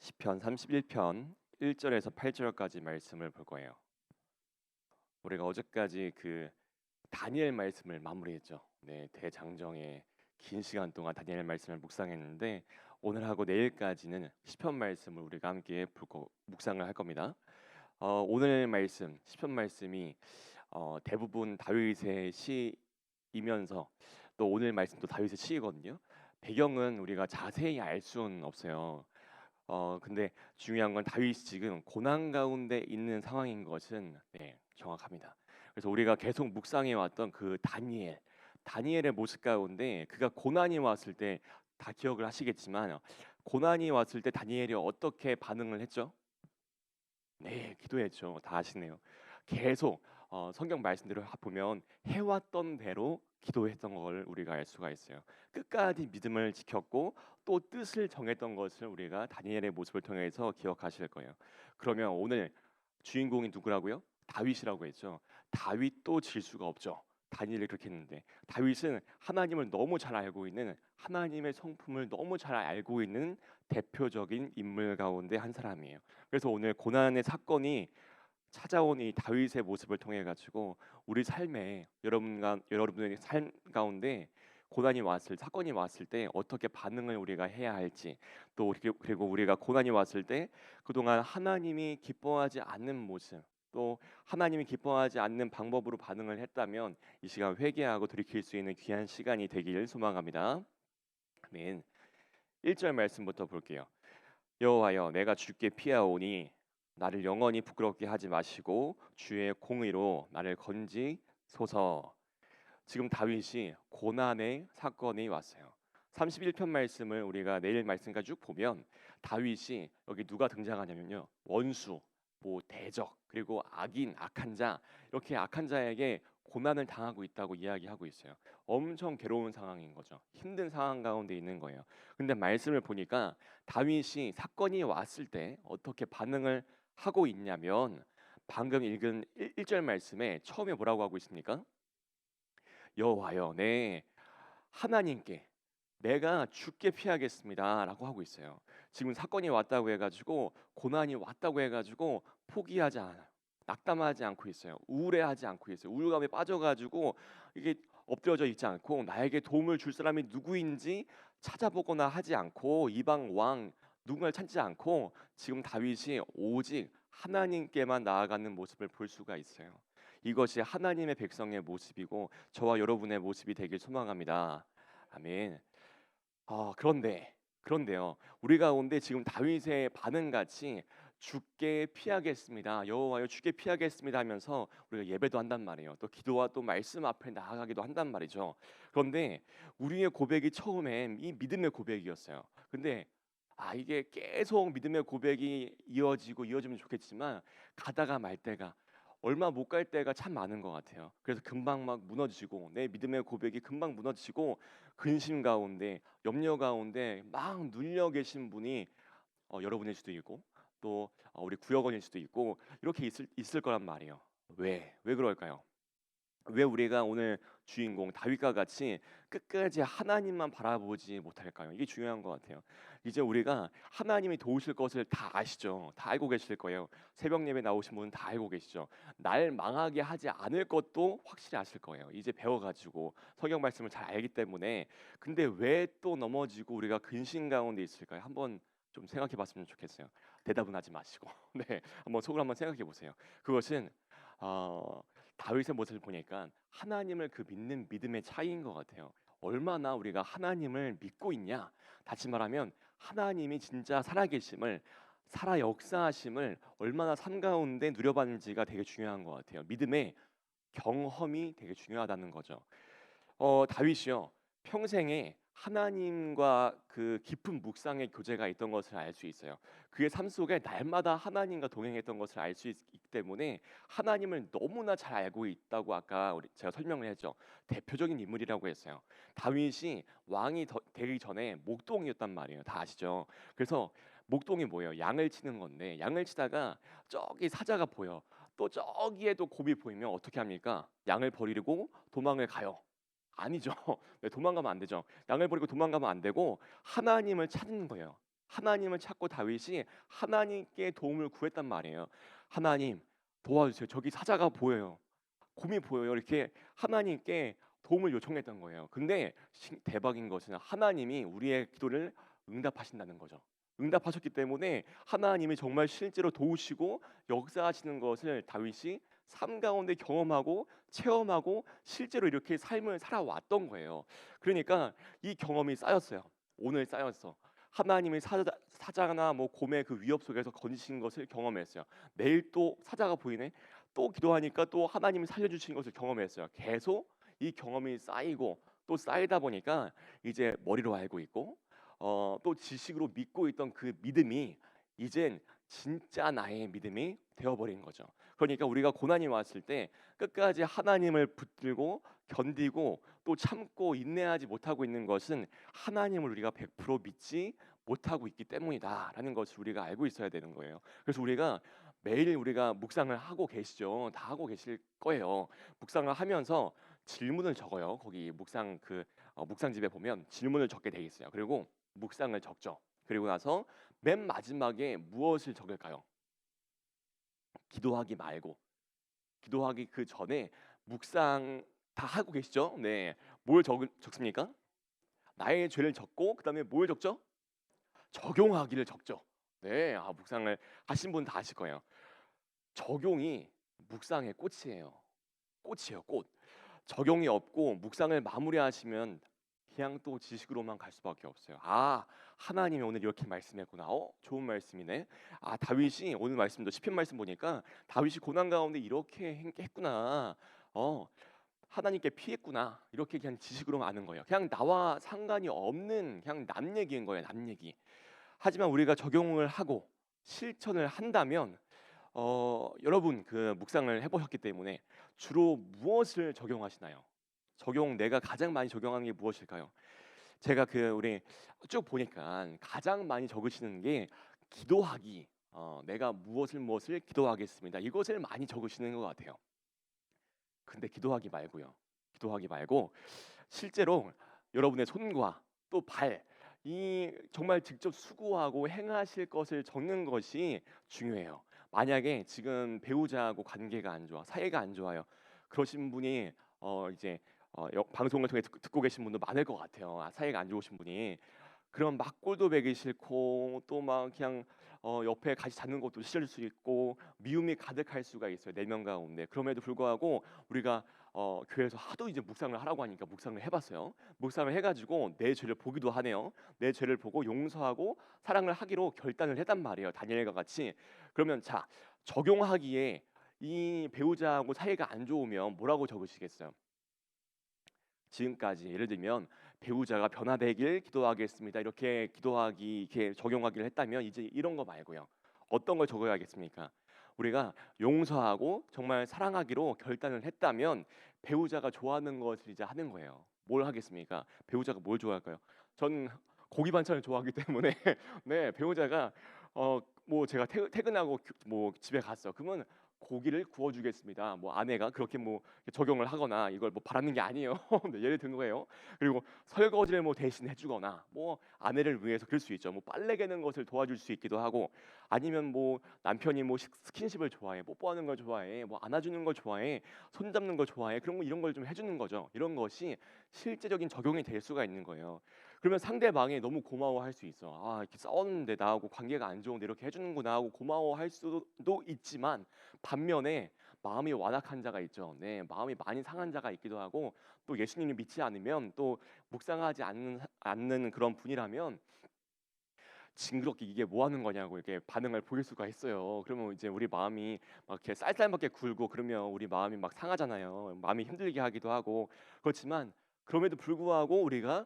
시편 31편 1절에서 8절까지 말씀을 볼 거예요. 우리가 어제까지 그 다니엘 말씀을 마무리했죠. 네, 대장정의 긴 시간 동안 다니엘 말씀을 묵상했는데 오늘하고 내일까지는 시편 말씀을 우리가 함께 묵상을 할 겁니다. 오늘 말씀 시편 말씀이 대부분 다윗의 시이면서 또 오늘 말씀도 다윗의 시이거든요. 배경은 우리가 자세히 알 수는 없어요. 근데 중요한 건 다윗이 지금 고난 가운데 있는 상황인 것은 정확합니다. 그래서 우리가 계속 묵상해 왔던 그 다니엘의 모습 가운데 그가 고난이 왔을 때 다 기억을 하시겠지만 고난이 왔을 때 다니엘이 어떻게 반응을 했죠? 네, 기도했죠. 다 아시네요. 계속 성경 말씀대로 보면 해왔던 대로 기도했던 걸 우리가 알 수가 있어요. 끝까지 믿음을 지켰고 또 뜻을 정했던 것을 우리가 다니엘의 모습을 통해서 기억하실 거예요. 그러면 오늘 주인공이 누구라고요? 다윗이라고 했죠. 다윗도 질 수가 없죠. 다니엘이 그렇게 했는데 다윗은 하나님을 너무 잘 알고 있는 하나님의 성품을 너무 잘 알고 있는 대표적인 인물 가운데 한 사람이에요. 그래서 오늘 고난의 사건이 찾아온 이 다윗의 모습을 통해 가지고 우리 삶에 여러분의 삶 가운데 사건이 왔을 때 어떻게 반응을 우리가 해야 할지 또 그리고 우리가 고난이 왔을 때 그동안 하나님이 기뻐하지 않는 모습 또 하나님이 기뻐하지 않는 방법으로 반응을 했다면 이 시간 회개하고 돌이킬 수 있는 귀한 시간이 되기를 소망합니다. 아멘. 1절 말씀부터 볼게요. 여호와여 내가 주께 피하오니 나를 영원히 부끄럽게 하지 마시고 주의 공의로 나를 건지소서. 지금 다윗이 고난의 사건이 왔어요. 31편 말씀을 우리가 내일 말씀까지 쭉 보면 다윗이 여기 누가 등장하냐면요. 원수, 뭐 대적, 그리고 악인, 악한 자 이렇게 악한 자에게 고난을 당하고 있다고 이야기하고 있어요. 엄청 괴로운 상황인 거죠. 힘든 상황 가운데 있는 거예요. 근데 말씀을 보니까 다윗이 사건이 왔을 때 어떻게 반응을 하고 있냐면 방금 읽은 1절 말씀에 처음에 뭐라고 하고 있습니까? 여호와여 내 하나님께 내가 죽게 피하겠습니다라고 하고 있어요. 지금 사건이 왔다고 해가지고 고난이 왔다고 해가지고 포기하지 않아요. 낙담하지 않고 있어요. 우울해하지 않고 있어요. 우울감에 빠져가지고 이게 엎드려져 있지 않고 나에게 도움을 줄 사람이 누구인지 찾아보거나 하지 않고 이방 왕 누군가를 찾지 않고 지금 다윗이 오직 하나님께만 나아가는 모습을 볼 수가 있어요. 이것이 하나님의 백성의 모습이고 저와 여러분의 모습이 되길 소망합니다. 아멘. 그런데요. 우리 가운데 지금 다윗의 반응 같이 주께 피하겠습니다. 여호와여 주께 피하겠습니다 하면서 우리가 예배도 한단 말이에요. 또 기도와 또 말씀 앞에 나아가기도 한단 말이죠. 그런데 우리의 고백이 처음엔 이 믿음의 고백이었어요. 근데 이게 계속 믿음의 고백이 이어지면 좋겠지만 가다가 말 때가 얼마 못 갈 때가 참 많은 것 같아요. 그래서 금방 막 무너지고 내 믿음의 고백이 금방 무너지고 근심 가운데 염려 가운데 막 눌려 계신 분이 여러분일 수도 있고 또 우리 구역원일 수도 있고 이렇게 있을 거란 말이에요. 왜 그럴까요? 왜 우리가 오늘 주인공 다윗과 같이 끝까지 하나님만 바라보지 못할까요? 이게 중요한 것 같아요. 이제 우리가 하나님이 도우실 것을 다 아시죠? 다 알고 계실 거예요. 새벽 예배 나오신 분은 다 알고 계시죠? 날 망하게 하지 않을 것도 확실히 아실 거예요. 이제 배워가지고 성경 말씀을 잘 알기 때문에. 근데 왜 또 넘어지고 우리가 근심 가운데 있을까요? 한번 좀 생각해봤으면 좋겠어요. 대답은 하지 마시고, 네, 한번 속으로 한번 생각해 보세요. 그것은 어, 다윗의 모습을 보니까 하나님을 믿는 믿음의 차이인 것 같아요. 얼마나 우리가 하나님을 믿고 있냐. 다시 말하면 하나님이 진짜 살아계심을 살아 역사하심을 얼마나 삶 가운데 누려봤는지가 되게 중요한 것 같아요. 믿음의 경험이 되게 중요하다는 거죠. 다윗이요 평생에 하나님과 그 깊은 묵상의 교제가 있던 것을 알 수 있어요. 그의 삶 속에 날마다 하나님과 동행했던 것을 알 수 있기 때문에 하나님을 너무나 잘 알고 있다고 아까 제가 설명을 했죠. 대표적인 인물이라고 했어요. 다윗이 왕이 되기 전에 목동이었단 말이에요. 다 아시죠? 그래서 목동이 뭐예요? 양을 치는 건데 양을 치다가 저기 사자가 보여. 또 저기에도 곰이 보이면 어떻게 합니까? 양을 버리고 도망을 가요. 아니죠. 네, 도망가면 안 되죠. 양을 버리고 도망가면 안 되고 하나님을 찾는 거예요. 하나님을 찾고 다윗이 하나님께 도움을 구했단 말이에요. 하나님 도와주세요. 저기 사자가 보여요. 곰이 보여요. 이렇게 하나님께 도움을 요청했던 거예요. 근데 대박인 것은 하나님이 우리의 기도를 응답하신다는 거죠. 응답하셨기 때문에 하나님이 정말 실제로 도우시고 역사하시는 것을 다윗이 삶 가운데 경험하고 체험하고 실제로 이렇게 삶을 살아왔던 거예요. 그러니까 이 경험이 쌓였어요. 오늘 쌓였어. 하나님이 사자나 뭐 곰의 그 위협 속에서 건지신 것을 경험했어요. 내일 또 사자가 보이네. 또 기도하니까 또 하나님이 살려주신 것을 경험했어요. 계속 이 경험이 쌓이고 또 쌓이다 보니까 이제 머리로 알고 있고 또 지식으로 믿고 있던 그 믿음이 이젠 진짜 나의 믿음이 되어버린 거죠. 그러니까 우리가 고난이 왔을 때 끝까지 하나님을 붙들고 견디고 또 참고 인내하지 못하고 있는 것은 하나님을 우리가 100% 믿지 못하고 있기 때문이다라는 것을 우리가 알고 있어야 되는 거예요. 그래서 우리가 매일 우리가 묵상을 하고 계시죠. 다 하고 계실 거예요. 묵상을 하면서 질문을 적어요. 거기 묵상집에 보면 질문을 적게 돼 있어요. 그리고 묵상을 적죠. 그리고 나서 맨 마지막에 무엇을 적을까요? 기도하기 말고 기도하기 그 전에 묵상 다 하고 계시죠? 네. 뭘 적습니까? 나의 죄를 적고 그다음에 뭘 적죠? 적용하기를 적죠. 네. 묵상을 하신 분 다 아실 거예요. 적용이 묵상의 꽃이에요. 꽃이에요, 꽃. 적용이 없고 묵상을 마무리하시면 그냥 또 지식으로만 갈 수밖에 없어요. 하나님이 오늘 이렇게 말씀했구나. 좋은 말씀이네. 다윗이 오늘 말씀도 시편 말씀 보니까 다윗이 고난 가운데 이렇게 했구나. 하나님께 피했구나. 이렇게 그냥 지식으로만 아는 거예요. 그냥 나와 상관이 없는 그냥 남 얘기인 거예요. 남 얘기. 하지만 우리가 적용을 하고 실천을 한다면 여러분 그 묵상을 해보셨기 때문에 주로 무엇을 적용하시나요? 내가 가장 많이 적용하는 게 무엇일까요? 제가 우리 쭉 보니까 가장 많이 적으시는 게 기도하기. 내가 무엇을 기도하겠습니다. 이것을 많이 적으시는 것 같아요. 근데 기도하기 말고요. 기도하기 말고 실제로 여러분의 손과 또 발, 이 정말 직접 수고하고 행하실 것을 적는 것이 중요해요. 만약에 지금 배우자하고 관계가 안 좋아, 사이가 안 좋아요. 그러신 분이 이제 방송을 통해 듣고 계신 분도 많을 것 같아요. 사이가 안 좋으신 분이. 그럼 막 꼴도 배기 싫고 또 막 그냥 옆에 같이 자는 것도 싫을 수 있고 미움이 가득할 수가 있어요. 내면 가운데. 그럼에도 불구하고 우리가 교회에서 하도 이제 묵상을 하라고 하니까 묵상을 해봤어요. 묵상을 해가지고 내 죄를 보기도 하네요. 내 죄를 보고 용서하고 사랑을 하기로 결단을 했단 말이에요. 다니엘과 같이. 그러면 자, 적용하기에 이 배우자하고 사이가 안 좋으면 뭐라고 적으시겠어요? 지금까지 예를 들면 배우자가 변화되길 기도하겠습니다. 이렇게 이렇게 적용하기를 했다면 이제 이런 거 말고요. 어떤 걸 적어야겠습니까? 우리가 용서하고 정말 사랑하기로 결단을 했다면 배우자가 좋아하는 것을 이제 하는 거예요. 뭘 하겠습니까? 배우자가 뭘 좋아할까요? 전 고기 반찬을 좋아하기 때문에 네, 배우자가 뭐 제가 퇴근하고 뭐 집에 갔어. 그러면 고기를 구워주겠습니다. 뭐 아내가 그렇게 뭐 적용을 하거나 이걸 뭐 바라는 게 아니에요. 네, 예를 든 거예요. 그리고 설거지를 뭐 대신 해주거나 뭐 아내를 위해서 그럴 수 있죠. 뭐 빨래 개는 것을 도와줄 수 있기도 하고 아니면 뭐 남편이 뭐 스킨십을 좋아해, 뽀뽀하는 걸 좋아해, 뭐 안아주는 걸 좋아해, 손 잡는 걸 좋아해. 그런 거 이런 걸 좀 해주는 거죠. 이런 것이 실제적인 적용이 될 수가 있는 거예요. 그러면 상대방이 너무 고마워할 수 있어. 이렇게 싸웠는데 나하고 관계가 안 좋은데 이렇게 해주는구나 하고 고마워할 수도 있지만 반면에 마음이 완악한 자가 있죠. 네, 마음이 많이 상한 자가 있기도 하고 또 예수님을 믿지 않으면 또 묵상하지 않는 그런 분이라면 징그럽게 이게 뭐 하는 거냐고 이렇게 반응을 보일 수가 있어요. 그러면 이제 우리 마음이 막 이렇게 쌀쌀맞게 굴고 그러면 우리 마음이 막 상하잖아요. 마음이 힘들게 하기도 하고 그렇지만 그럼에도 불구하고 우리가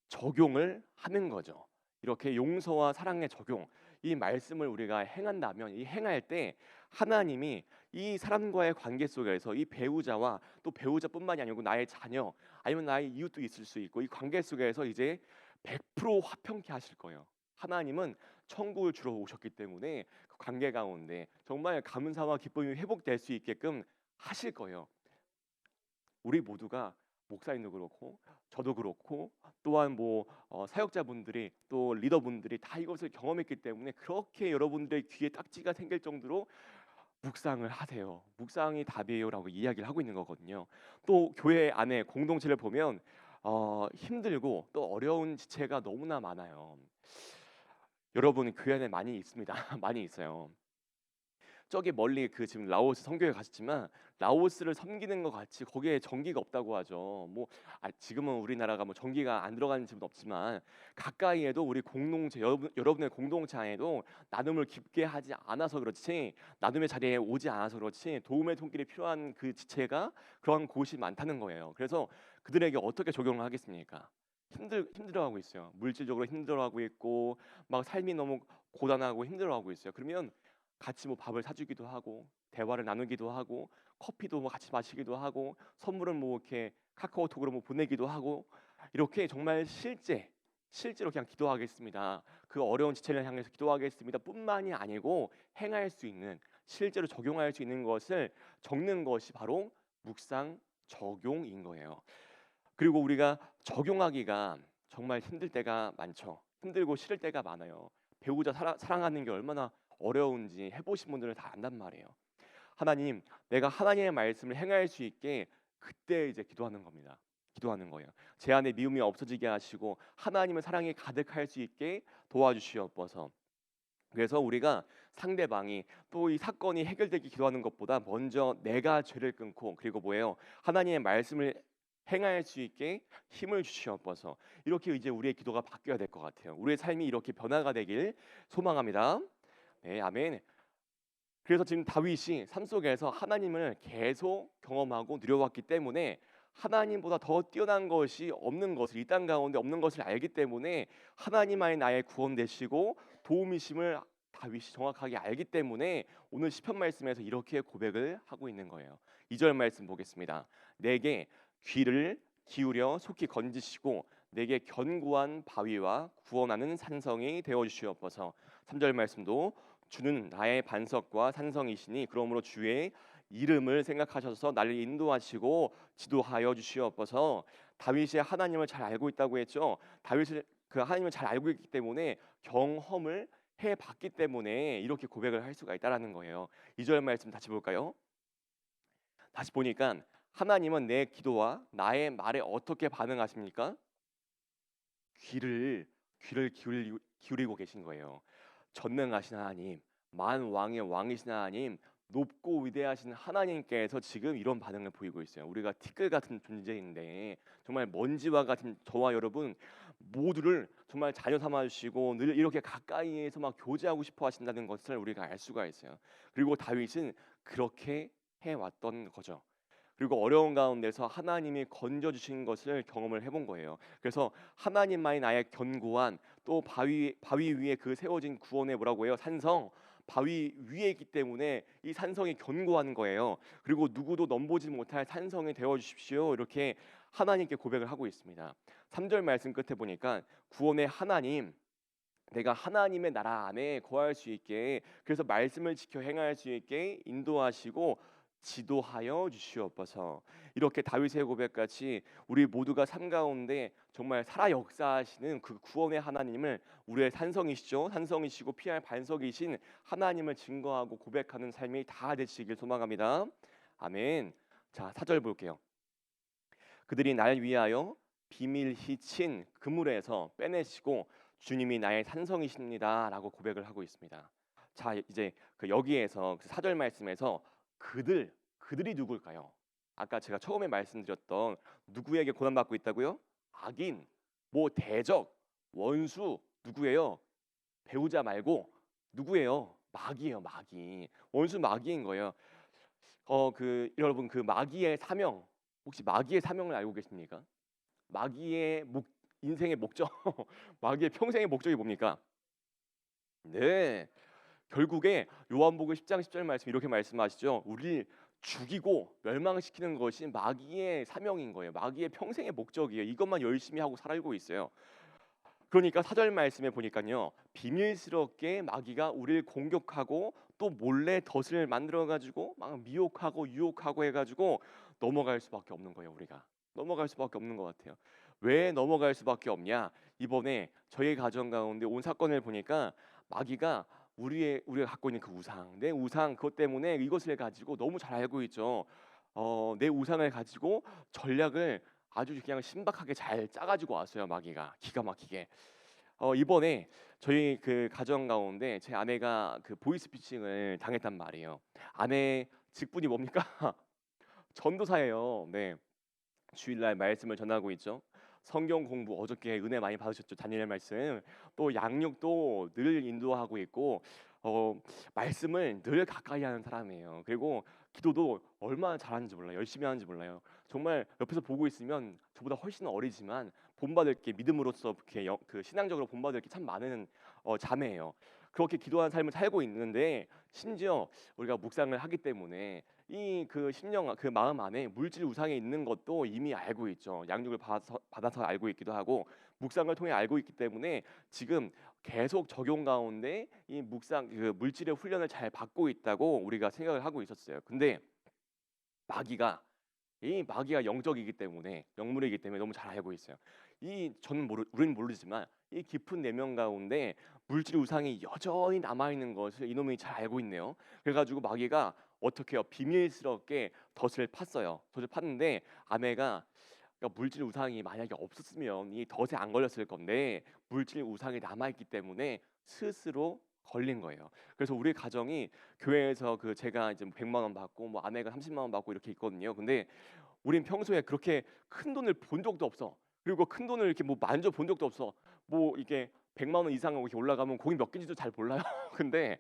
적용을 하는 거죠. 이렇게 용서와 사랑의 적용, 이 말씀을 우리가 행한다면 이 행할 때 하나님이 이 사람과의 관계 속에서 이 배우자와 또 배우자뿐만이 아니고 나의 자녀 아니면 나의 이웃도 있을 수 있고 이 관계 속에서 이제 100% 화평케 하실 거예요. 하나님은 천국을 주러 오셨기 때문에 그 관계 가운데 정말 감사와 기쁨이 회복될 수 있게끔 하실 거예요. 우리 모두가 목사님도 그렇고 저도 그렇고 또한 뭐 사역자분들이 또 리더분들이 다 이것을 경험했기 때문에 그렇게 여러분들의 귀에 딱지가 생길 정도로 묵상을 하세요. 묵상이 답이에요라고 이야기를 하고 있는 거거든요. 또 교회 안에 공동체를 보면 힘들고 또 어려운 지체가 너무나 많아요. 여러분 교회 안에 많이 있습니다. 많이 있어요. 저기 멀리 그 지금 라오스 선교에 가셨지만 라오스를 섬기는 것 같이 거기에 전기가 없다고 하죠. 뭐 지금은 우리나라가 뭐 전기가 안 들어가는 집은 없지만 가까이에도 우리 공동체 여러분의 공동체 안에도 나눔을 깊게 하지 않아서 그렇지 나눔의 자리에 오지 않아서 그렇지 도움의 손길이 필요한 그 지체가 그런 곳이 많다는 거예요. 그래서 그들에게 어떻게 적용을 하겠습니까? 힘들어하고 있어요. 물질적으로 힘들어하고 있고 막 삶이 너무 고단하고 힘들어하고 있어요. 그러면 같이 뭐 밥을 사주기도 하고 대화를 나누기도 하고 커피도 뭐 같이 마시기도 하고 선물은 뭐 이렇게 카카오톡으로 뭐 보내기도 하고 이렇게 정말 실제로 그냥 기도하겠습니다. 그 어려운 지체를 향해서 기도하겠습니다. 뿐만이 아니고 행할 수 있는 실제로 적용할 수 있는 것을 적는 것이 바로 묵상 적용인 거예요. 그리고 우리가 적용하기가 정말 힘들 때가 많죠. 힘들고 싫을 때가 많아요. 배우자 사랑하는 게 얼마나 어려운지 해보신 분들은 다 안단 말이에요. 하나님, 내가 하나님의 말씀을 행할 수 있게 그때 이제 기도하는 겁니다. 기도하는 거예요. 제 안에 미움이 없어지게 하시고 하나님의 사랑이 가득할 수 있게 도와주시옵소서. 그래서 우리가 상대방이 또 이 사건이 해결되기 기도하는 것보다 먼저 내가 죄를 끊고 그리고 뭐예요? 하나님의 말씀을 행할 수 있게 힘을 주시옵소서. 이렇게 이제 우리의 기도가 바뀌어야 될 것 같아요. 우리의 삶이 이렇게 변화가 되길 소망합니다. 네, 아멘. 그래서 지금 다윗이 삶 속에서 하나님을 계속 경험하고 누려왔기 때문에 하나님보다 더 뛰어난 것이 없는 것을 이 땅 가운데 없는 것을 알기 때문에 하나님만이 나의 구원 되시고 도움이심을 다윗이 정확하게 알기 때문에 오늘 시편 말씀에서 이렇게 고백을 하고 있는 거예요. 2절 말씀 보겠습니다. 내게 귀를 기울여 속히 건지시고 내게 견고한 바위와 구원하는 산성이 되어 주시옵소서. 3절 말씀도 주는 나의 반석과 산성이시니 그러므로 주의 이름을 생각하셔서 나를 인도하시고 지도하여 주시옵소서. 다윗이 하나님을 잘 알고 있다고 했죠. 다윗이 그 하나님을 잘 알고 있기 때문에 경험을 해 봤기 때문에 이렇게 고백을 할 수가 있다라는 거예요. 2절 말씀 다시 볼까요? 다시 보니까 하나님은 내 기도와 나의 말에 어떻게 반응하십니까? 귀를 기울이고 계신 거예요. 전능하신 하나님, 만왕의 왕이신 하나님, 높고 위대하신 하나님께서 지금 이런 반응을 보이고 있어요. 우리가 티끌 같은 존재인데 정말 먼지와 같은 저와 여러분 모두를 정말 자녀 삼아 주시고 늘 이렇게 가까이에서 막 교제하고 싶어 하신다는 것을 우리가 알 수가 있어요. 그리고 다윗은 그렇게 해왔던 거죠. 그리고 어려운 가운데서 하나님이 건져 주신 것을 경험을 해본 거예요. 그래서 하나님만이 나의 견고한 또 바위 위에 그 세워진 구원의 뭐라고 해요? 산성. 바위 위에 있기 때문에 이 산성이 견고한 거예요. 그리고 누구도 넘보지 못할 산성이 되어 주십시오. 이렇게 하나님께 고백을 하고 있습니다. 3절 말씀 끝에 보니까 구원의 하나님, 내가 하나님의 나라 안에 거할 수 있게 그래서 말씀을 지켜 행할 수 있게 인도하시고 지도하여 주시옵소서. 이렇게 다윗의 고백같이 우리 모두가 삶 가운데 정말 살아 역사하시는 그 구원의 하나님을 우리의 산성이시고 피할 반석이신 하나님을 증거하고 고백하는 삶이 다 되시길 소망합니다. 아멘. 자, 4절 볼게요. 그들이 날 위하여 비밀히 친 그물에서 빼내시고 주님이 나의 산성이십니다라고 고백을 하고 있습니다. 자, 이제 그 여기에서 4절 말씀에서 그들이 누굴까요? 아까 제가 처음에 말씀드렸던 누구에게 고난받고 있다고요? 악인, 뭐 대적, 원수 누구예요? 배우자 말고 누구예요? 마귀예요, 마귀. 원수 마귀인 거예요. 여러분 그 마귀의 사명 혹시 마귀의 사명을 알고 계십니까? 마귀의 인생의 목적, 마귀의 평생의 목적이 뭡니까? 네, 결국에 요한복음 10장 10절 말씀 이렇게 말씀하시죠. 우리를 죽이고 멸망시키는 것이 마귀의 사명인 거예요. 마귀의 평생의 목적이에요. 이것만 열심히 하고 살고 있어요. 그러니까 4절 말씀에 보니까요. 비밀스럽게 마귀가 우리를 공격하고 또 몰래 덫을 만들어 가지고 막 미혹하고 유혹하고 해 가지고 넘어갈 수밖에 없는 거예요, 우리가. 넘어갈 수밖에 없는 것 같아요. 왜 넘어갈 수밖에 없냐? 이번에 저희 가정 가운데 온 사건을 보니까 마귀가 우리가 갖고 있는 그 우상, 내 우상 그것 때문에 이것을 가지고 너무 잘 알고 있죠. 내 우상을 가지고 전략을 아주 그냥 신박하게 잘 짜가지고 왔어요, 마귀가 기가 막히게. 이번에 저희 그 가정 가운데 제 아내가 그 보이스피싱을 당했단 말이에요. 아내 직분이 뭡니까? 전도사예요. 네. 주일날 말씀을 전하고 있죠. 성경 공부 어저께 은혜 많이 받으셨죠. 다니엘 말씀. 또 양육도 늘 인도하고 있고 어 말씀을 늘 가까이 하는 사람이에요. 그리고 기도도 얼마나 잘하는지 몰라요. 열심히 하는지 몰라요. 정말 옆에서 보고 있으면 저보다 훨씬 어리지만 본받을 게 믿음으로써 이렇게 그 신앙적으로 본받을 게 참 많은 자매예요. 그렇게 기도하는 삶을 살고 있는데 심지어 우리가 묵상을 하기 때문에 이 그 심령 그 마음 안에 물질 우상이 있는 것도 이미 알고 있죠. 양육을 받아서 알고 있기도 하고 묵상을 통해 알고 있기 때문에 지금 계속 적용 가운데 이 묵상 그 물질의 훈련을 잘 받고 있다고 우리가 생각을 하고 있었어요. 근데 마귀가 이 마귀가 영적이기 때문에 영물이기 때문에 너무 잘 알고 있어요. 우리는 모르지만 이 깊은 내면 가운데 물질 우상이 여전히 남아 있는 것을 이놈이 잘 알고 있네요. 그래가지고 마귀가 어떻게 해요? 비밀스럽게 덫을 팠어요. 덫을 팠는데 아내가 그러니까 물질 우상이 만약에 없었으면 이 덫에 안 걸렸을 건데 물질 우상이 남아 있기 때문에 스스로 걸린 거예요. 그래서 우리 가정이 교회에서 그 제가 이제 100만 원 받고 뭐 아내가 30만 원 받고 이렇게 있거든요. 근데 우린 평소에 그렇게 큰 돈을 본 적도 없어. 그리고 큰 돈을 이렇게 뭐 만져 본 적도 없어. 뭐 이게 100만 원 이상 이렇게 올라가면 거기 몇 개인지도 잘 몰라요. 근데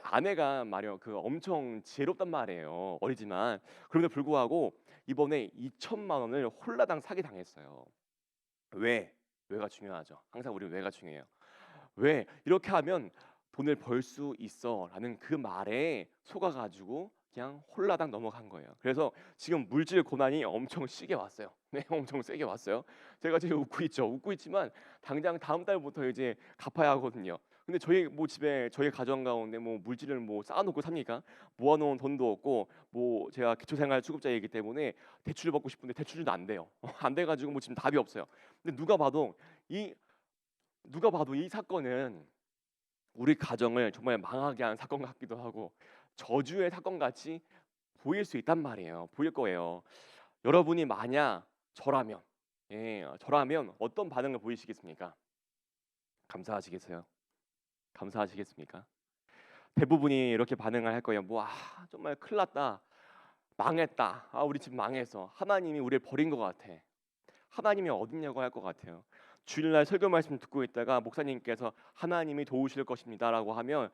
아내가 말이요 그 엄청 지혜롭단 말이에요. 어리지만 그럼에도 불구하고 이번에 2천만 원을 홀라당 사기 당했어요. 왜? 왜가 중요하죠. 항상 우리 왜가 중요해요. 왜 이렇게 하면 돈을 벌 수 있어라는 그 말에 속아가지고 그냥 홀라당 넘어간 거예요. 그래서 지금 물질 고난이 엄청 시게 왔어요. 네, 엄청 세게 왔어요. 제가 지금 웃고 있죠. 웃고 있지만 당장 다음 달부터 이제 갚아야 하거든요. 근데 저희 뭐 집에 저희 가정 가운데 뭐 물질을 뭐 쌓아놓고 삽니까? 모아놓은 돈도 없고 뭐 제가 기초생활 수급자이기 때문에 대출을 받고 싶은데 대출도 안 돼요. 안 돼가지고 뭐 지금 답이 없어요. 근데 이 누가 봐도 이 사건은 우리 가정을 정말 망하게 한 사건 같기도 하고 저주의 사건 같이 보일 수 있단 말이에요. 보일 거예요. 여러분이 만약 저라면, 저라면 어떤 반응을 보이시겠습니까? 감사하시겠어요? 감사하시겠습니까? 대부분이 이렇게 반응을 할 거예요. 뭐 정말 큰일 났다. 망했다. 우리 집 망했어. 하나님이 우리를 버린 것 같아. 하나님이 어딨냐고 할 것 같아요. 주일날 설교 말씀 듣고 있다가 목사님께서 하나님이 도우실 것입니다라고 하면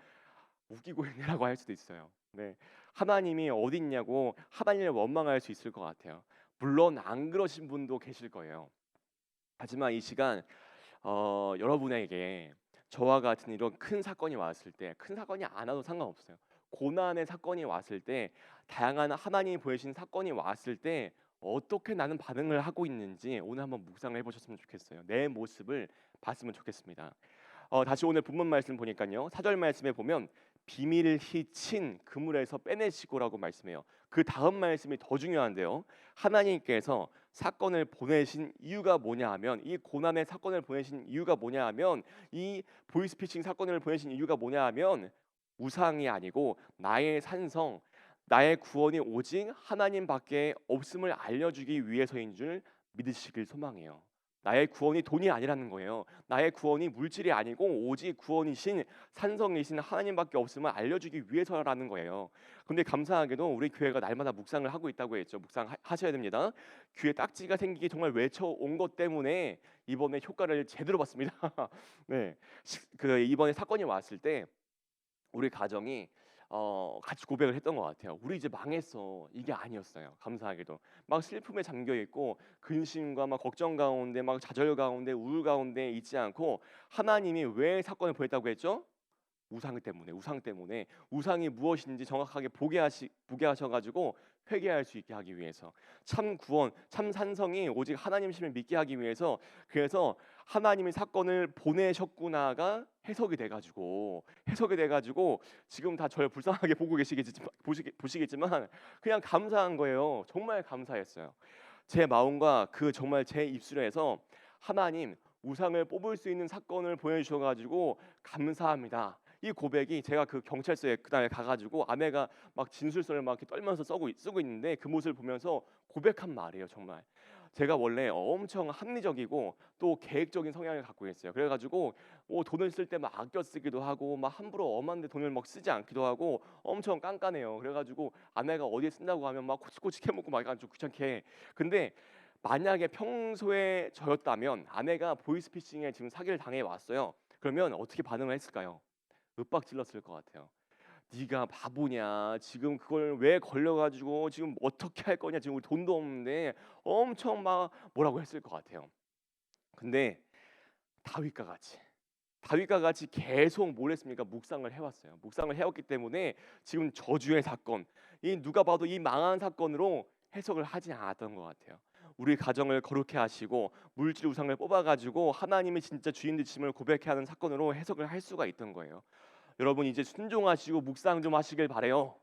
웃기고 있느라고 할 수도 있어요. 네, 하나님이 어딨냐고 하나님을 원망할 수 있을 것 같아요. 물론 안 그러신 분도 계실 거예요. 하지만 이 시간 여러분에게 저와 같은 이런 큰 사건이 왔을 때, 큰 사건이 안 와도 상관없어요. 고난의 사건이 왔을 때, 다양한 하나님이 보여주신 사건이 왔을 때 어떻게 나는 반응을 하고 있는지 오늘 한번 묵상을 해보셨으면 좋겠어요. 내 모습을 봤으면 좋겠습니다. 다시 오늘 본문 말씀 보니까요. 4절 말씀에 보면 비밀을 휘친 그물에서 빼내시고라고 말씀해요. 그 다음 말씀이 더 중요한데요. 하나님께서 사건을 보내신 이유가 뭐냐 하면 이 고난의 사건을 보내신 이유가 뭐냐 하면 이 보이스피싱 사건을 보내신 이유가 뭐냐 하면 우상이 아니고 나의 산성 나의 구원이 오직 하나님밖에 없음을 알려주기 위해서인 줄 믿으시길 소망해요. 나의 구원이 돈이 아니라는 거예요. 나의 구원이 물질이 아니고 오직 구원이신 산성이신 하나님밖에 없음을 알려주기 위해서라는 거예요. 근데 감사하게도 우리 교회가 날마다 묵상을 하고 있다고 했죠. 묵상하셔야 됩니다. 귀에 딱지가 생기기 정말 외쳐온 것 때문에 이번에 효과를 제대로 봤습니다. 네, 그 이번에 사건이 왔을 때 우리 가정이 같이 고백을 했던 것 같아요. 우리 이제 망했어. 이게 아니었어요. 감사하게도 막 슬픔에 잠겨 있고 근심과 막 걱정 가운데 막 좌절 가운데 우울 가운데 있지 않고 하나님이 왜 사건을 보냈다고 했죠? 우상 때문에 우상이 무엇인지 정확하게 보게 하셔가지고 회개할 수 있게 하기 위해서 참 구원, 참 산성이 오직 하나님심을 믿게 하기 위해서 그래서 하나님이 사건을 보내셨구나가 해석이 돼가지고 지금 다 저를 불쌍하게 보고 보시겠지만 그냥 감사한 거예요. 정말 감사했어요. 제 마음과 그 정말 제 입술에서 하나님 우상을 뽑을 수 있는 사건을 보여주셔 가지고 감사합니다. 이 고백이 제가 그 경찰서에 그날 가가지고 아내가 막 진술서를 막 이렇게 떨면서 쓰고 있는데 그 모습을 보면서 고백한 말이에요. 정말 제가 원래 엄청 합리적이고 또 계획적인 성향을 갖고 있어요. 그래가지고 돈을 쓸 때 막 아껴 쓰기도 하고 막 함부로 엄한데 돈을 막 쓰지 않기도 하고 엄청 깐깐해요. 그래가지고 아내가 어디에 쓴다고 하면 막 코치코치 캐묻고 막 약간 좀 귀찮게 해. 근데 만약에 평소에 저였다면 아내가 보이스피싱에 지금 사기를 당해 왔어요. 그러면 어떻게 반응을 했을까요? 윽박질렀을 것 같아요. 네가 바보냐? 지금 그걸 왜 걸려가지고 지금 어떻게 할 거냐? 지금 우리 돈도 없는데 엄청 막 뭐라고 했을 것 같아요. 근데 다윗과 같이 계속 뭘 했습니까? 묵상을 해왔어요. 묵상을 해왔기 때문에 지금 저주의 사건, 이 누가 봐도 이 망한 사건으로 해석을 하지 않았던 것 같아요. 우리 가정을 거룩해 하시고 물질 우상을 뽑아가지고 하나님이 진짜 주인 되심을 고백해 하는 사건으로 해석을 할 수가 있던 거예요. 여러분 이제 순종하시고 묵상 좀 하시길 바래요.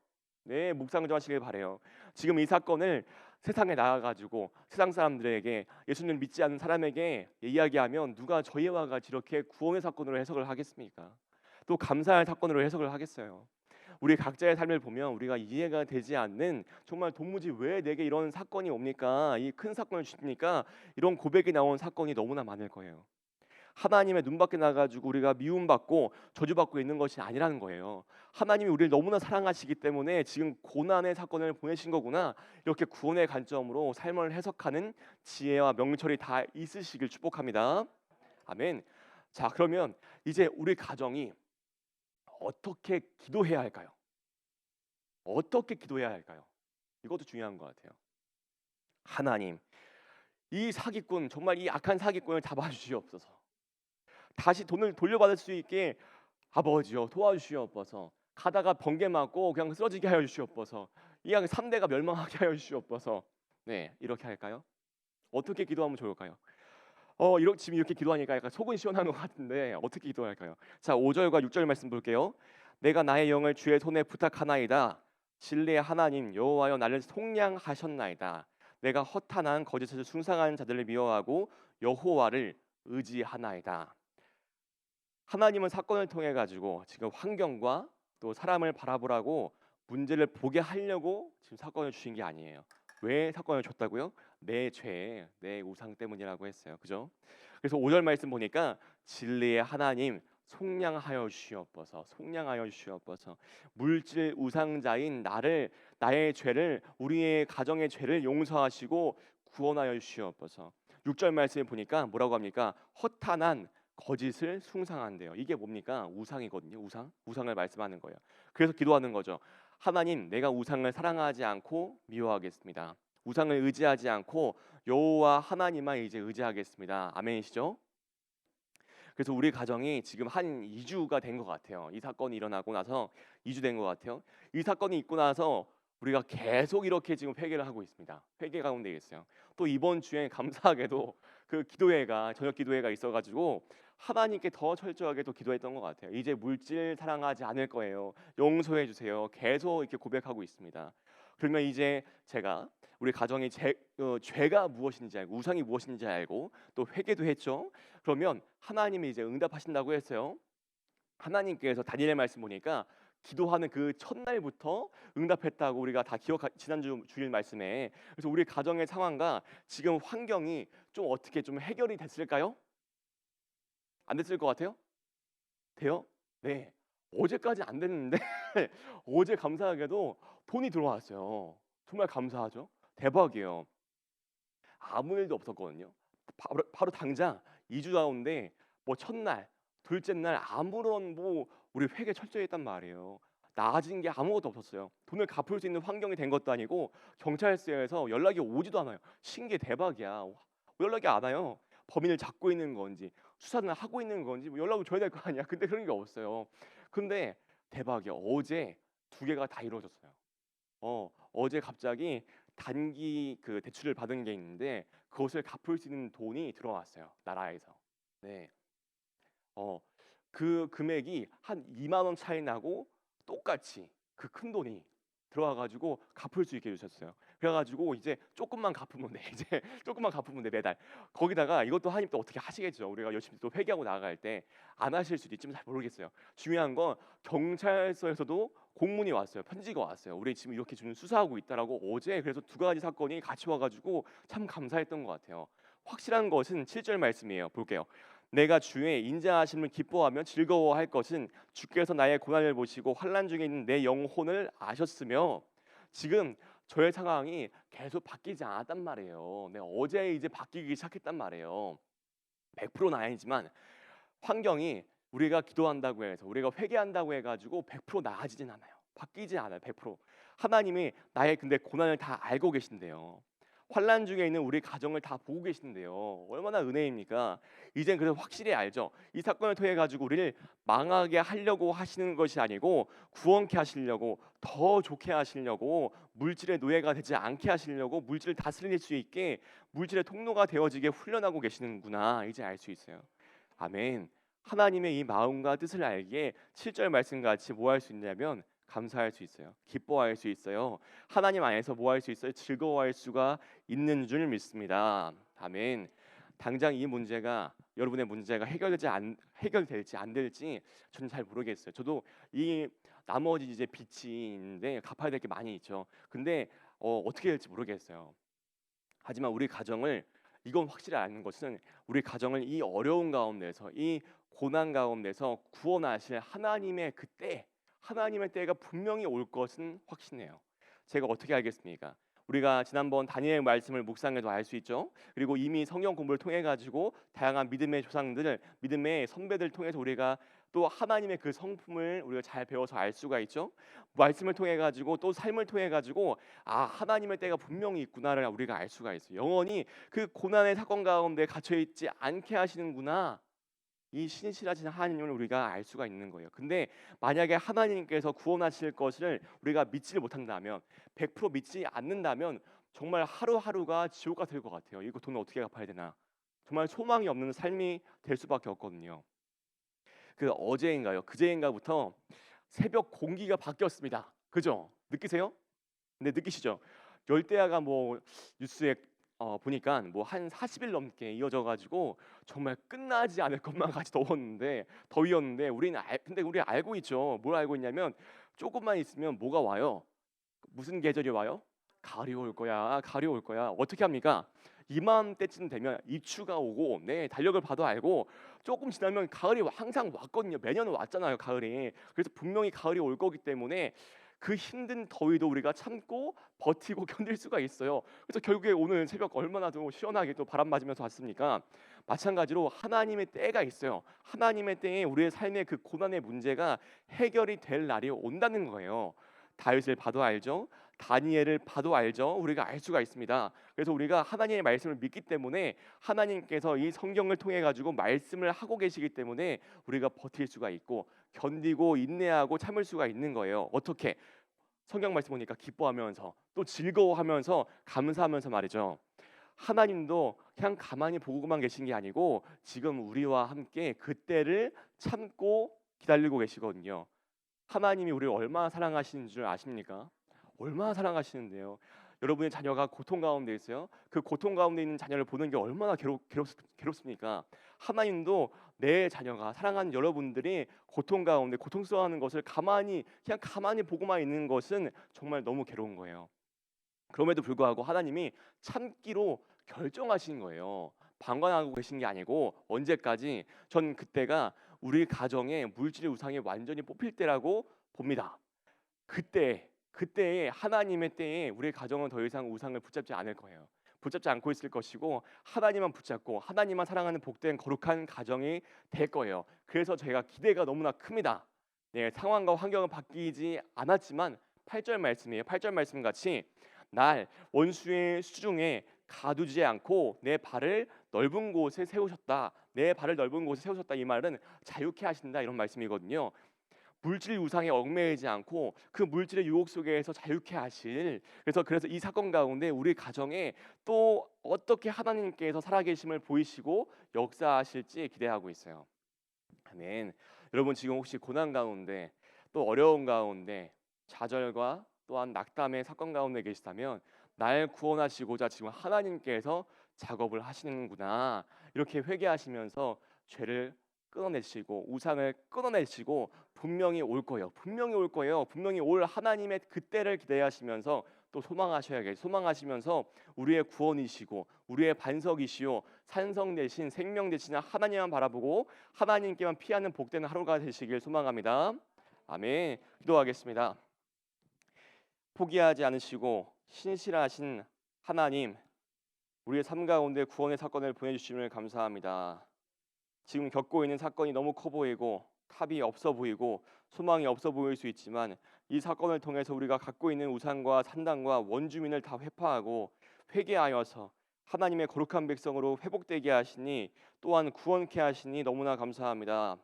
네, 묵상 좀 하시길 바래요. 지금 이 사건을 세상에 나가가지고 세상 사람들에게 예수님을 믿지 않는 사람에게 이야기하면 누가 저희와 같이 이렇게 구원의 사건으로 해석을 하겠습니까? 또 감사할 사건으로 해석을 하겠어요. 우리 각자의 삶을 보면 우리가 이해가 되지 않는 정말 도무지 왜 내게 이런 사건이 옵니까? 이 큰 사건을 주십니까? 이런 고백이 나온 사건이 너무나 많을 거예요. 하나님의 눈밖에 나가지고 우리가 미움받고 저주받고 있는 것이 아니라는 거예요. 하나님이 우리를 너무나 사랑하시기 때문에 지금 고난의 사건을 보내신 거구나. 이렇게 구원의 관점으로 삶을 해석하는 지혜와 명철이 다 있으시길 축복합니다. 아멘. 자, 그러면 이제 우리 가정이 어떻게 기도해야 할까요? 어떻게 기도해야 할까요? 이것도 중요한 것 같아요. 하나님, 이 사기꾼 정말 이 악한 사기꾼을 잡아주시옵소서. 다시 돈을 돌려받을 수 있게 아버지여 도와주시옵소서. 가다가 번개 맞고 그냥 쓰러지게 하여 주시옵소서. 이왕 3대가 멸망하게 하여 주시옵소서. 네, 이렇게 할까요? 어떻게 기도하면 좋을까요? 지금 이렇게 기도하니까 약간 속은 시원한 것 같은데 어떻게 기도할까요? 자, 5절과 6절 말씀 볼게요. 내가 나의 영을 주의 손에 부탁하나이다. 진리의 하나님 여호와여 나를 속량하셨나이다. 내가 허탄한 거짓을 숭상하는 자들을 미워하고 여호와를 의지하나이다. 하나님은 사건을 통해 가지고 지금 환경과 또 사람을 바라보라고 문제를 보게 하려고 지금 사건을 주신 게 아니에요. 왜 사건을 줬다고요? 내 죄, 내 우상 때문이라고 했어요. 그죠? 그래서 5절 말씀 보니까 진리의 하나님 속량하여 주시옵소서. 속량하여 주시옵소서. 물질 우상자인 나의 죄를 우리의 가정의 죄를 용서하시고 구원하여 주시옵소서. 6절 말씀에 보니까 뭐라고 합니까? 허탄한 거짓을 숭상한대요. 이게 뭡니까? 우상이거든요. 우상을 말씀하는 거예요. 그래서 기도하는 거죠. 하나님, 내가 우상을 사랑하지 않고 미워하겠습니다. 우상을 의지하지 않고 여호와 하나님만 이제 의지하겠습니다. 아멘이시죠? 그래서 우리 가정이 지금 한 2주가 된 것 같아요. 이 사건이 일어나고 나서 2주 된 것 같아요. 이 사건이 있고 나서 우리가 계속 이렇게 지금 회개를 하고 있습니다. 회개 가운데 있어요. 또 이번 주에 감사하게도 그 기도회가 저녁 기도회가 있어가지고 하나님께 더 철저하게 또 기도했던 것 같아요. 이제 물질 사랑하지 않을 거예요. 용서해 주세요. 계속 이렇게 고백하고 있습니다. 그러면 이제 제가 우리 가정의 죄가 무엇인지 알고 우상이 무엇인지 알고 또 회개도 했죠. 그러면 하나님이 이제 응답하신다고 했어요. 하나님께서 다니엘 말씀 보니까 기도하는 그 첫날부터 응답했다고 우리가 다 지난주 주일 말씀에. 그래서 우리 가정의 상황과 지금 환경이 좀 어떻게 좀 해결이 됐을까요? 안 됐을 것 같아요? 돼요? 네. 어제까지 안 됐는데 어제 감사하게도 돈이 들어왔어요. 정말 감사하죠. 대박이에요. 아무 일도 없었거든요. 바로 당장 2주 가운데 뭐 첫날, 둘째 날 아무런 뭐 우리 회계 철저히 했단 말이에요. 나아진 게 아무것도 없었어요. 돈을 갚을 수 있는 환경이 된 것도 아니고 경찰서에서 연락이 오지도 않아요. 신기해 대박이야. 왜 연락이 안 와요? 범인을 잡고 있는 건지 수사는 하고 있는 건지 뭐 연락을 줘야 될 거 아니야. 근데 그런 게 없어요. 근데 대박이야. 어제 두 개가 다 이루어졌어요. 어제 갑자기 단기 그 대출을 받은 게 있는데 그것을 갚을 수 있는 돈이 들어왔어요. 나라에서. 네. 어, 그 금액이 한 2만 원 차이 나고 똑같이 그 큰 돈이. 들어와가지고 갚을 수 있게 해주셨어요. 그래가지고 이제 조금만 갚으면 돼. 이제 조금만 갚으면 돼 매달. 거기다가 이것도 하나님 또 어떻게 하시겠죠. 우리가 열심히 또 회개하고 나아갈 때 안 하실 수도 있지만 잘 모르겠어요. 중요한 건 경찰서에서도 공문이 왔어요. 편지가 왔어요. 우리 지금 이렇게 지금 수사하고 있다라고 어제. 그래서 두 가지 사건이 같이 와가지고 참 감사했던 것 같아요. 확실한 것은 7절 말씀이에요. 볼게요. 내가 주의 인자하심을 기뻐하며 즐거워할 것은 주께서 나의 고난을 보시고 환난 중에 있는 내 영혼을 아셨으며. 지금 저의 상황이 계속 바뀌지 않았단 말이에요. 어제 이제 바뀌기 시작했단 말이에요. 100%는 아니지만 환경이 우리가 기도한다고 해서 우리가 회개한다고 해가지고 100% 나아지진 않아요. 바뀌지 않아요. 100%. 하나님이 나의 근데 고난을 다 알고 계신데요. 환난 중에 있는 우리 가정을 다 보고 계신데요. 얼마나 은혜입니까? 이젠 그래서 확실히 알죠. 이 사건을 통해 가지고 우리를 망하게 하려고 하시는 것이 아니고 구원케 하시려고, 더 좋게 하시려고, 물질의 노예가 되지 않게 하시려고, 물질을 다스릴 수 있게 물질의 통로가 되어지게 훈련하고 계시는구나. 이제 알 수 있어요. 아멘. 하나님의 이 마음과 뜻을 알기에 7절 말씀같이 뭐 할 수 있냐면 감사할 수 있어요. 기뻐할 수 있어요. 하나님 안에서 뭐 할 수 있어요? 즐거워할 수가 있는 줄 믿습니다. 아멘. 당장 이 문제가, 여러분의 문제가 해결될지 안 될지 저는 잘 모르겠어요. 저도 이 나머지 이제 빚이 있는데 갚아야 될 게 많이 있죠. 근데 어떻게 될지 모르겠어요. 하지만 우리 가정을, 이건 확실히 아는 것은 우리 가정을 이 어려운 가운데서, 이 고난 가운데서 구원하실 하나님의 그때, 하나님의 때가 분명히 올 것은 확신해요. 제가 어떻게 알겠습니까? 우리가 지난번 다니엘 말씀을 묵상해도 알 수 있죠. 그리고 이미 성경 공부를 통해 가지고 다양한 믿음의 조상들, 믿음의 선배들 통해서 우리가 또 하나님의 그 성품을 우리가 잘 배워서 알 수가 있죠. 말씀을 통해 가지고 또 삶을 통해 가지고 하나님의 때가 분명히 있구나를 우리가 알 수가 있어요. 영원히 그 고난의 사건 가운데 갇혀 있지 않게 하시는구나. 이 신실하신 하나님을 우리가 알 수가 있는 거예요. 근데 만약에 하나님께서 구원하실 것을 우리가 믿지 못한다면, 100% 믿지 않는다면 정말 하루하루가 지옥 같을 것 같아요. 이거 돈을 어떻게 갚아야 되나? 정말 소망이 없는 삶이 될 수밖에 없거든요. 그 어제인가요? 그제인가부터 새벽 공기가 바뀌었습니다. 그죠? 느끼세요? 네, 느끼시죠? 열대야가 뭐 뉴스에 보니까 뭐 한 40일 넘게 이어져 가지고 정말 끝나지 않을 것만 같이 더위였는데 근데 우리 알고 있죠. 뭘 알고 있냐면 조금만 있으면 뭐가 와요? 무슨 계절이 와요? 가을이 올 거야. 가을이 올 거야. 어떻게 합니까? 이맘때쯤 되면 입추가 오고, 네, 달력을 봐도 알고 조금 지나면 가을이 항상 왔거든요. 매년 왔잖아요, 가을이. 그래서 분명히 가을이 올 거기 때문에 그 힘든 더위도 우리가 참고 버티고 견딜 수가 있어요. 그래서 결국에 오늘 새벽 얼마나 또 시원하게 또 바람 맞으면서 왔습니까? 마찬가지로 하나님의 때가 있어요. 하나님의 때에 우리의 삶의 그 고난의 문제가 해결이 될 날이 온다는 거예요. 다윗을 봐도 알죠. 다니엘을 봐도 알죠. 우리가 알 수가 있습니다. 그래서 우리가 하나님의 말씀을 믿기 때문에 하나님께서 이 성경을 통해 가지고 말씀을 하고 계시기 때문에 우리가 버틸 수가 있고 견디고 인내하고 참을 수가 있는 거예요. 어떻게? 성경 말씀 보니까 기뻐하면서 또 즐거워하면서 감사하면서 말이죠. 하나님도 그냥 가만히 보고만 계신 게 아니고 지금 우리와 함께 그때를 참고 기다리고 계시거든요. 하나님이 우리를 얼마나 사랑하시는 줄 아십니까? 얼마나 사랑하시는데요. 여러분의 자녀가 고통 가운데 있어요. 그 고통 가운데 있는 자녀를 보는 게 얼마나 괴롭습니까? 하나님도 내 자녀가, 사랑하는 여러분들이 고통 가운데 고통스러워하는 것을 그냥 가만히 보고만 있는 것은 정말 너무 괴로운 거예요. 그럼에도 불구하고 하나님이 참기로 결정하신 거예요. 방관하고 계신 게 아니고 언제까지? 전 그때가 우리 가정의 물질 우상이 완전히 뽑힐 때라고 봅니다. 그때에 하나님의 때에 우리 가정은 더 이상 우상을 붙잡지 않을 거예요. 붙잡지 않고 있을 것이고 하나님만 붙잡고 하나님만 사랑하는 복된 거룩한 가정이 될 거예요. 그래서 제가 기대가 너무나 큽니다. 네, 상황과 환경은 바뀌지 않았지만 8절 말씀이에요. 8절 말씀 같이 날 원수의 수중에 가두지 않고 내 발을 넓은 곳에 세우셨다. 내 발을 넓은 곳에 세우셨다. 이 말은 자유케 하신다 이런 말씀이거든요. 물질 우상에 얽매이지 않고 그 물질의 유혹 속에서 자유케 하실, 그래서 이 사건 가운데 우리 가정에 또 어떻게 하나님께서 살아계심을 보이시고 역사하실지 기대하고 있어요. 아멘. 여러분 지금 혹시 고난 가운데 또 어려운 가운데 좌절과 또한 낙담의 사건 가운데 계시다면 날 구원하시고자 지금 하나님께서 작업을 하시는구나 이렇게 회개하시면서 죄를 끊어내시고 우상을 끊어내시고 분명히 올 거예요. 분명히 올 거예요. 분명히 올 하나님의 그때를 기대하시면서 또 소망하셔야겠. 소망하시면서 우리의 구원이시고 우리의 반석이시요 산성 대신 생명 대신 하나님만 바라보고 하나님께만 피하는 복되는 하루가 되시길 소망합니다. 아멘. 기도하겠습니다. 포기하지 않으시고 신실하신 하나님, 우리의 삶 가운데 구원의 사건을 보내주심을 감사합니다. 지금 겪고 있는 사건이 너무 커 보이고 답이 없어 보이고 소망이 없어 보일 수 있지만 이 사건을 통해서 우리가 갖고 있는 우상과 산당과 원주민을 다 회파하고 회개하여서 하나님의 거룩한 백성으로 회복되게 하시니 또한 구원케 하시니 너무나 감사합니다.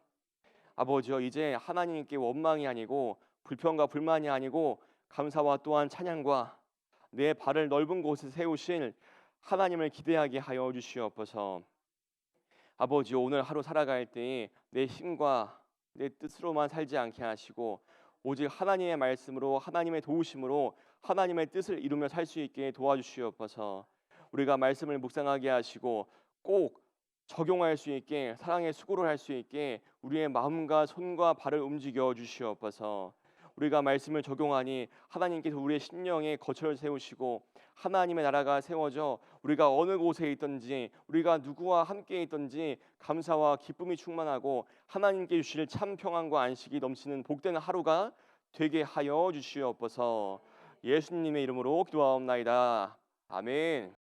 아버지여, 이제 하나님께 원망이 아니고 불평과 불만이 아니고 감사와 또한 찬양과 내 발을 넓은 곳에 세우실 하나님을 기대하게 하여 주시옵소서. 아버지여, 오늘 하루 살아갈 때에 내 힘과 내 뜻으로만 살지 않게 하시고 오직 하나님의 말씀으로 하나님의 도우심으로 하나님의 뜻을 이루며 살 수 있게 도와주시옵소서. 우리가 말씀을 묵상하게 하시고 꼭 적용할 수 있게 사랑의 수고를 할 수 있게 우리의 마음과 손과 발을 움직여 주시옵소서. 우리가 말씀을 적용하니 하나님께서 우리의 심령에 거처를 세우시고 하나님의 나라가 세워져 우리가 어느 곳에 있든지 우리가 누구와 함께 있든지 감사와 기쁨이 충만하고 하나님께 주실 참 평안과 안식이 넘치는 복된 하루가 되게 하여 주시옵소서. 예수님의 이름으로 기도하옵나이다. 아멘.